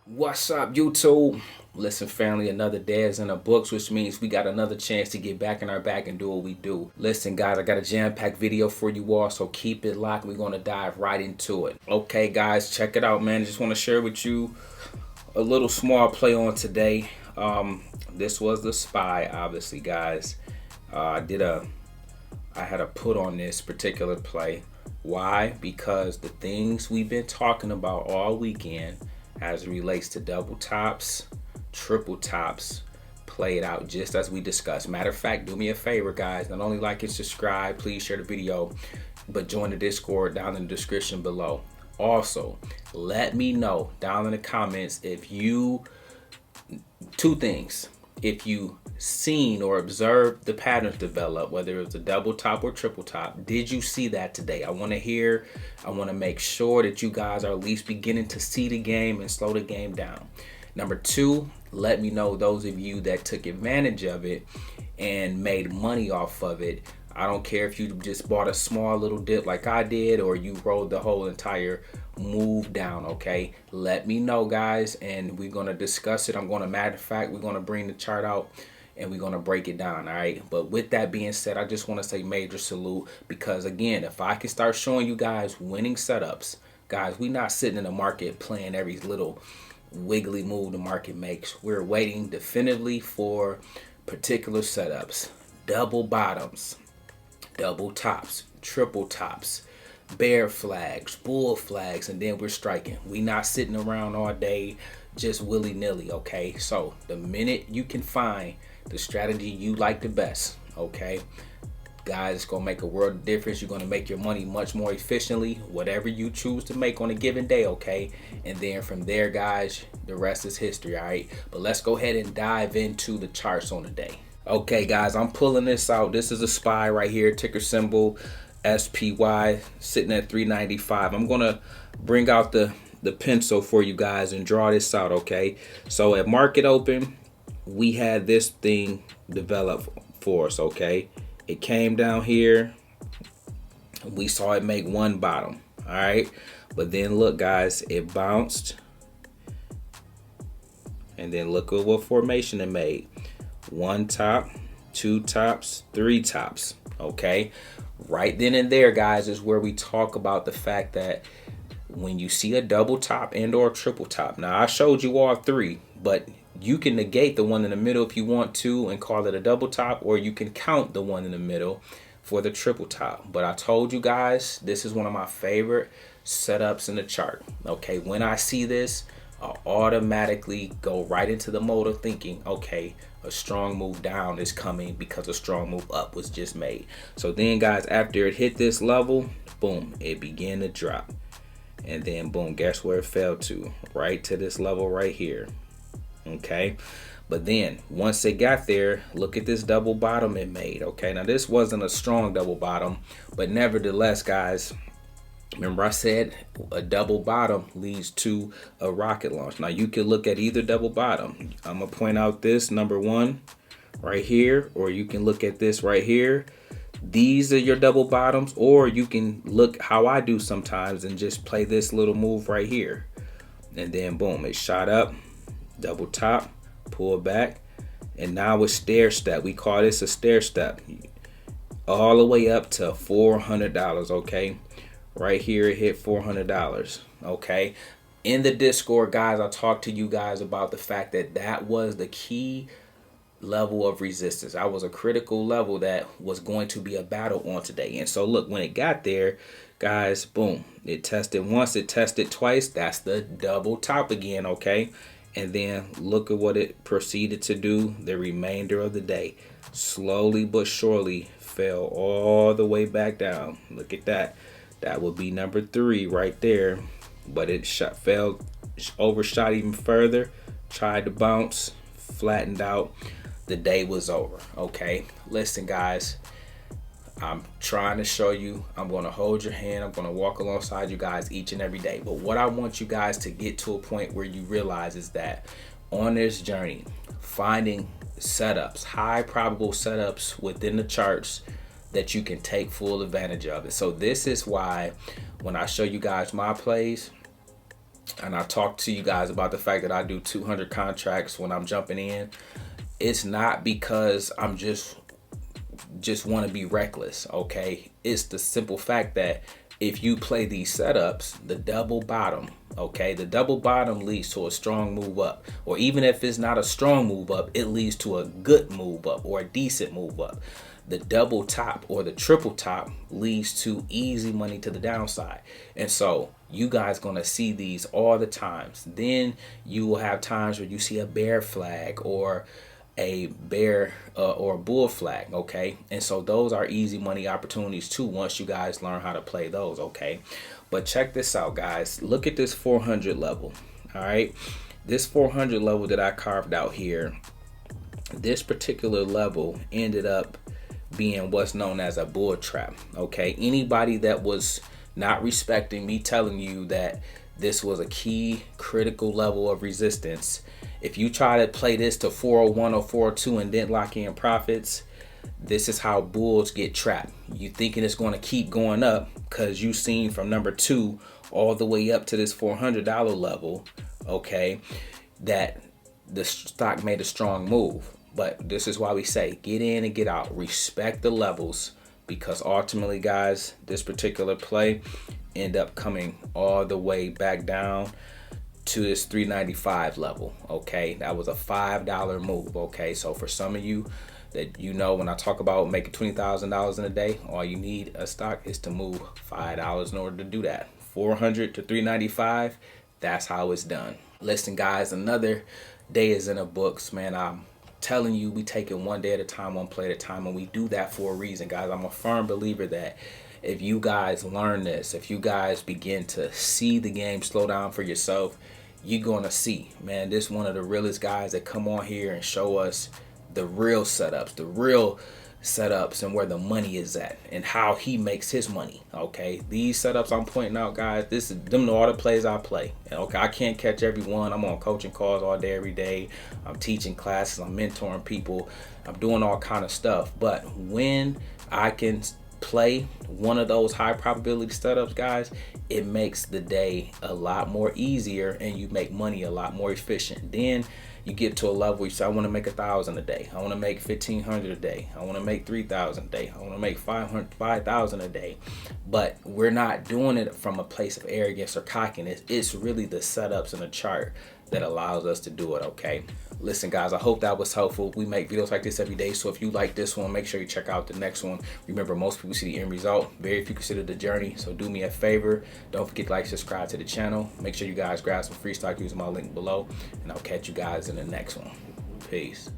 What's up, YouTube? Listen, family, another day is in the books, which means we got another chance to get back in our bag and do what we do. Listen, guys, I got a jam-packed video for you all, so keep it locked. We're going to dive right into it. Okay, guys, check it out, man. I just want to share with you a little small play on today. This was the spy, obviously, guys. I had a put on this particular play. Why? Because the things we've been talking about all weekend as it relates to double tops, triple tops, played out just as we discussed. Matter of fact, do me a favor, guys. Not only like and subscribe, please share the video, but join the Discord down in the description below. Also, let me know down in the comments if you, two things, if you seen or observed the patterns develop, whether it was a double top or triple top. Did you see that today? I want to make sure that you guys are at least beginning to see the game and slow the game down. Number two, let me know those of you that took advantage of it and made money off of it. I don't care if you just bought a small little dip like I did or you rolled the whole entire move down. Okay, let me know, guys, and we're going to discuss it. Matter of fact, we're going to bring the chart out and we're going to break it down. All right, but with that being said, I just want to say major salute, because again, if I can start showing you guys winning setups, guys, we not sitting in the market playing every little wiggly move the market makes. We're waiting definitively for particular setups, double bottoms, double tops, triple tops, bear flags, bull flags, and then we're striking. We not sitting around all day just willy-nilly. Okay, so the minute you can find the strategy you like the best, okay, guys, it's gonna make a world of difference. You're gonna make your money much more efficiently, whatever you choose to make on a given day. Okay, and then from there, guys, the rest is history. All right, but let's go ahead and dive into the charts on the day. Okay, guys, I'm pulling this out. This is a SPY right here, ticker symbol SPY, sitting at 395. I'm gonna bring out the pencil for you guys and draw this out. Okay, so at market open, we had this thing develop for us. Okay, it came down here. We saw it make one bottom. All right, but then look, guys, it bounced, and then look at what formation it made. One top, two tops, three tops. Okay, right then and there, guys, is where we talk about the fact that when you see a double top and or triple top, now I showed you all three, but you can negate the one in the middle if you want to and call it a double top, or you can count the one in the middle for the triple top. But I told you guys, this is one of my favorite setups in the chart. Okay, when I see this, I'll automatically go right into the mode of thinking, okay, a strong move down is coming because a strong move up was just made. So then, guys, after it hit this level, boom, it began to drop. And then, boom, guess where it fell to? Right to this level right here. Okay, but then once it got there, look at this double bottom it made. Okay, now this wasn't a strong double bottom, but nevertheless, guys, remember I said a double bottom leads to a rocket launch. Now you can look at either double bottom. I'm gonna point out this number one right here, or you can look at this right here. These are your double bottoms, or you can look how I do sometimes and just play this little move right here, and then boom, it shot up, double top, pull back, and now it's stair step. We call this a stair step, all the way up to $400. Okay, right here it hit $400. Okay, in the Discord, guys, I talked to you guys about the fact that that was the key level of resistance. I was a critical level that was going to be a battle on today. And so look, when it got there, guys, boom, it tested once, it tested twice. That's the double top again. Okay, and then look at what it proceeded to do the remainder of the day. Slowly but surely fell all the way back down. Look at that. That would be number three right there. But it fell, overshot even further, tried to bounce, flattened out. The day was over. Okay, listen, guys, I'm trying to show you, I'm going to hold your hand, I'm going to walk alongside you guys each and every day. But what I want you guys to get to a point where you realize is that on this journey, finding setups, high probable setups within the charts that you can take full advantage of. And so this is why when I show you guys my plays, and I talked to you guys about the fact that I do 200 contracts when I'm jumping in, it's not because I'm just want to be reckless, okay? It's the simple fact that if you play these setups, the double bottom, okay, the double bottom leads to a strong move up, or even if it's not a strong move up, it leads to a good move up or a decent move up. The double top or the triple top leads to easy money to the downside. And so you guys gonna see these all the times. Then you will have times where you see a bear flag or a bear or a bull flag, okay? And so those are easy money opportunities too once you guys learn how to play those, okay? But check this out, guys. Look at this 400 level, all right? This 400 level that I carved out here, this particular level ended up being what's known as a bull trap, okay? Anybody that was not respecting me telling you that this was a key critical level of resistance, if you try to play this to 401 or 402 and then lock in profits, this is how bulls get trapped. You thinking it's going to keep going up because you seen from number 2 all the way up to this $400 level, okay, that the stock made a strong move. But this is why we say get in and get out. Respect the levels, because ultimately, guys, this particular play end up coming all the way back down to this 395 level, okay? That was a $5 move, okay? So for some of you that when I talk about making $20,000 in a day, all you need a stock is to move $5 in order to do that. 400 to 395, that's how it's done. Listen, guys, another day is in the books, man. I'm telling you, we take it one day at a time, one play at a time, and we do that for a reason, guys. I'm a firm believer that if you guys learn this, if you guys begin to see the game slow down for yourself, you're gonna see, man, this one of the realest guys that come on here and show us the real setups and where the money is at and how he makes his money, okay? These setups I'm pointing out, guys, them are all the plays I play. Okay, I can't catch everyone. I'm on coaching calls all day, every day. I'm teaching classes, I'm mentoring people, I'm doing all kind of stuff. But when I can play one of those high probability setups, guys, it makes the day a lot more easier and you make money a lot more efficient. Then you get to a level where you say, I want to make 1,000 a day, I want to make 1,500 a day, I want to make 3,000 a day, I want to make 5,000 a day. But we're not doing it from a place of arrogance or cockiness. It's really the setups and the chart that allows us to do it, okay? Listen, guys, I hope that was helpful. We make videos like this every day, so if you like this one, make sure you check out the next one. Remember, most people see the end result, very few consider the journey. So do me a favor, don't forget to like, subscribe to the channel. Make sure you guys grab some free stock using my link below, and I'll catch you guys in the next one. Peace.